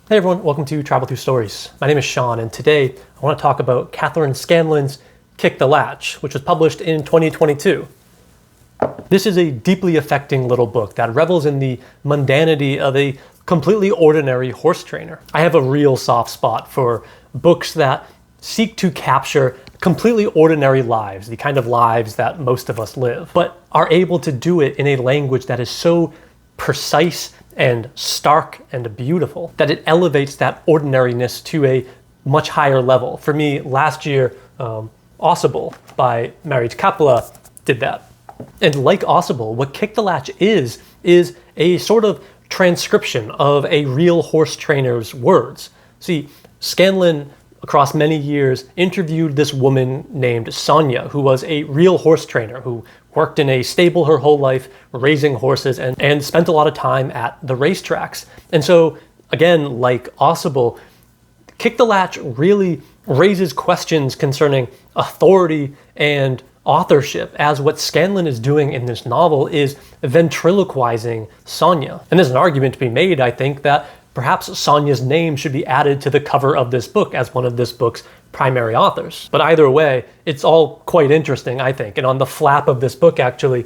Hey everyone, welcome to Travel Through Stories. My name is Sean, and today I want to talk about Kathryn Scanlan's Kick the Latch, which was published in 2022. This is a deeply affecting little book that revels in the mundanity of a completely ordinary horse trainer. I have a real soft spot for books that seek to capture completely ordinary lives, the kind of lives that most of us live, but are able to do it in a language that is so precise and stark and beautiful that it elevates that ordinariness to a much higher level. For me, last year, Audible by Marit Kapla did that. And like Audible, what Kick the Latch is a sort of transcription of a real horse trainer's words. See, Scanlan, across many years, interviewed this woman named Sonia, who was a real horse trainer who worked in a stable her whole life, raising horses, and spent a lot of time at the racetracks. And so, again, like Audible, Kick the Latch really raises questions concerning authority and authorship, as what Scanlan is doing in this novel is ventriloquizing Sonia. And there's an argument to be made, I think, that perhaps Sonia's name should be added to the cover of this book as one of this book's primary authors. But either way, it's all quite interesting, I think. And on the flap of this book, actually,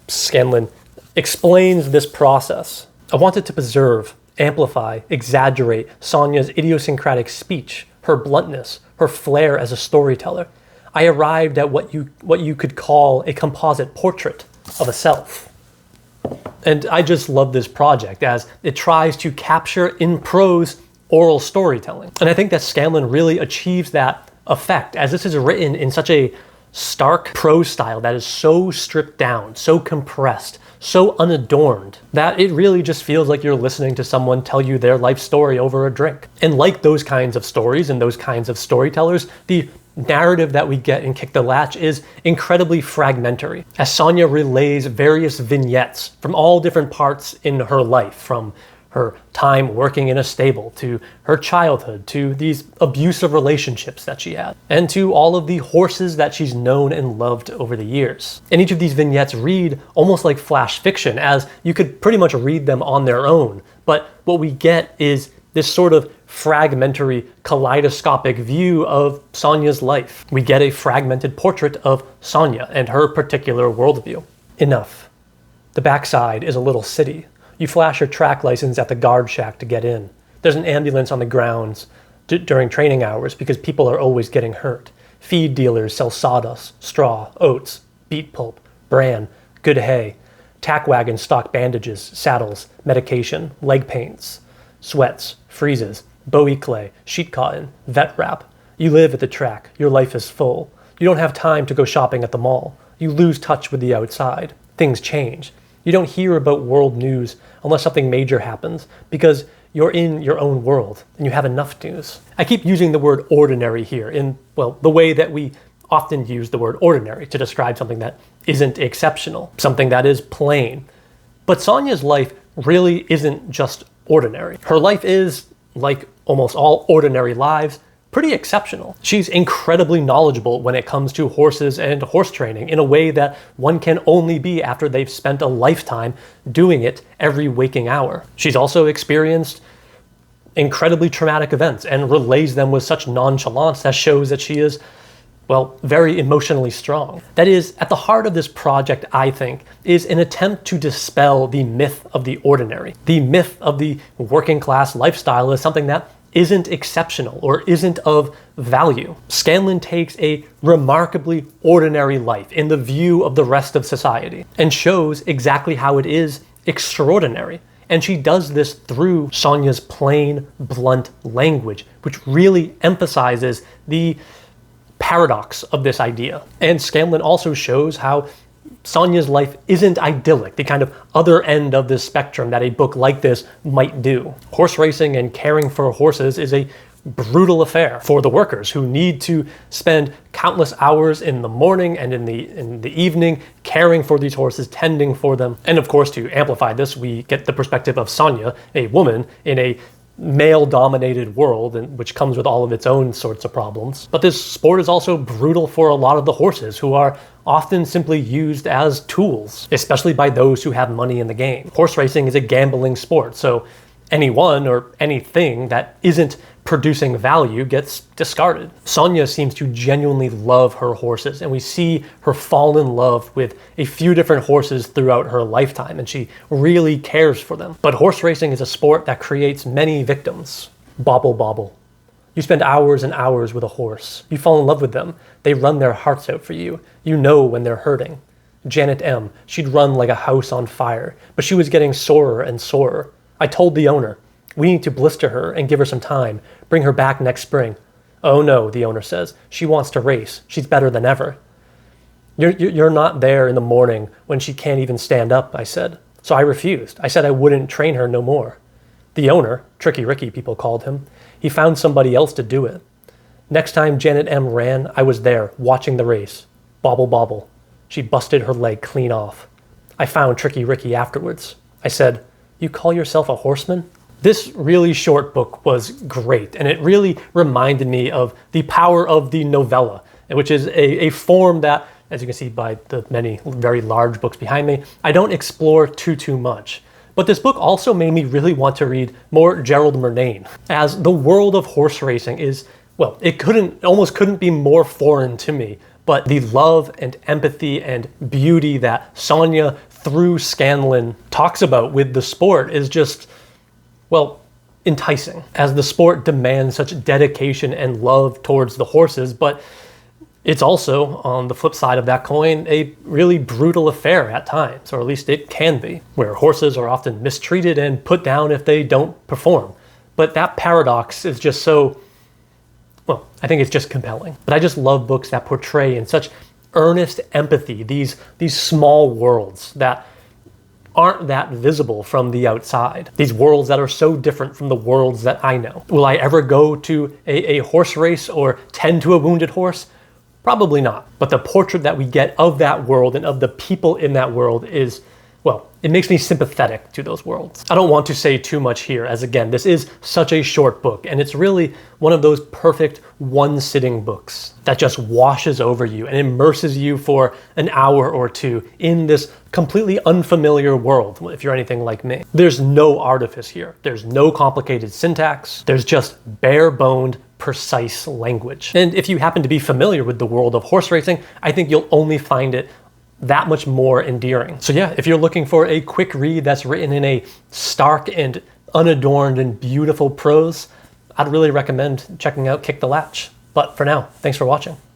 Scanlan explains this process. I wanted to preserve, amplify, exaggerate Sonia's idiosyncratic speech, her bluntness, her flair as a storyteller. I arrived at what you could call a composite portrait of a self. And I just love this project as it tries to capture in prose oral storytelling. And I think that Scanlan really achieves that effect, as this is written in such a stark prose style that is so stripped down, so compressed, so unadorned, that it really just feels like you're listening to someone tell you their life story over a drink. And like those kinds of stories and those kinds of storytellers, the narrative that we get in Kick the Latch is incredibly fragmentary, as Sonia relays various vignettes from all different parts in her life, from her time working in a stable, to her childhood, to these abusive relationships that she had, and to all of the horses that she's known and loved over the years. And each of these vignettes read almost like flash fiction, as you could pretty much read them on their own. But what we get is this sort of fragmentary, kaleidoscopic view of Sonia's life. We get a fragmented portrait of Sonia and her particular worldview. Enough. The backside is a little city. You flash your track license at the guard shack to get in. There's an ambulance on the grounds during training hours because people are always getting hurt. Feed dealers sell sawdust, straw, oats, beet pulp, bran, good hay. Tack wagons stock bandages, saddles, medication, leg paints, sweats, freezes, Bowie clay, sheet cotton, vet wrap. You live at the track. Your life is full. You don't have time to go shopping at the mall. You lose touch with the outside. Things change. You don't hear about world news unless something major happens because you're in your own world and you have enough news. I keep using the word ordinary here in, well, the way that we often use the word ordinary to describe something that isn't exceptional, something that is plain. But Sonia's life really isn't just ordinary. Her life is, like almost all ordinary lives, pretty exceptional. She's incredibly knowledgeable when it comes to horses and horse training in a way that one can only be after they've spent a lifetime doing it every waking hour. She's also experienced incredibly traumatic events and relays them with such nonchalance that shows that she is, well, very emotionally strong. That is, at the heart of this project, I think, is an attempt to dispel the myth of the ordinary. The myth of the working class lifestyle is something that isn't exceptional or isn't of value. Scanlan takes a remarkably ordinary life in the view of the rest of society and shows exactly how it is extraordinary. And she does this through Sonia's plain, blunt language, which really emphasizes the paradox of this idea. And Scanlan also shows how Sonia's life isn't idyllic, the kind of other end of this spectrum that a book like this might do. Horse racing and caring for horses is a brutal affair for the workers who need to spend countless hours in the morning and in the evening caring for these horses, tending for them. And of course, to amplify this, we get the perspective of Sonia, a woman in a male-dominated world, and which comes with all of its own sorts of problems. But this sport is also brutal for a lot of the horses, who are often simply used as tools, especially by those who have money in the game. Horse racing is a gambling sport, so anyone or anything that isn't producing value gets discarded. Sonia seems to genuinely love her horses, and we see her fall in love with a few different horses throughout her lifetime, and she really cares for them. But horse racing is a sport that creates many victims. Bobble bobble. You spend hours and hours with a horse. You fall in love with them. They run their hearts out for you. You know when they're hurting. Janet M., she'd run like a house on fire, but she was getting sorer and sorer. I told the owner, we need to blister her and give her some time. Bring her back next spring. Oh no, the owner says. She wants to race. She's better than ever. You're not there in the morning when she can't even stand up, I said. So I refused. I said I wouldn't train her no more. The owner, Tricky Ricky people called him, he found somebody else to do it. Next time Janet M. ran, I was there, watching the race. Bobble bobble. She busted her leg clean off. I found Tricky Ricky afterwards. I said, you call yourself a horseman? This really short book was great, and it really reminded me of the power of the novella, which is a form that, as you can see by the many very large books behind me, I don't explore too much. But this book also made me really want to read more Gerald Murnane, as the world of horse racing is, well, it almost couldn't be more foreign to me, but the love and empathy and beauty that Sonia through Scanlan talks about with the sport is just, well, enticing, as the sport demands such dedication and love towards the horses, but it's also, on the flip side of that coin, a really brutal affair at times, or at least it can be, where horses are often mistreated and put down if they don't perform. But that paradox is just so, well, I think it's just compelling. But I just love books that portray in such earnest empathy these small worlds that aren't that visible from the outside. These worlds that are so different from the worlds that I know. Will I ever go to a horse race or tend to a wounded horse? Probably not. But the portrait that we get of that world and of the people in that world is, well, it makes me sympathetic to those worlds. I don't want to say too much here, as again, this is such a short book, and it's really one of those perfect one-sitting books that just washes over you and immerses you for an hour or two in this completely unfamiliar world, if you're anything like me. There's no artifice here. There's no complicated syntax. There's just bare-boned, precise language. And if you happen to be familiar with the world of horse racing, I think you'll only find it that much more endearing. So yeah, if you're looking for a quick read that's written in a stark and unadorned and beautiful prose, I'd really recommend checking out Kick the Latch. But for now, thanks for watching.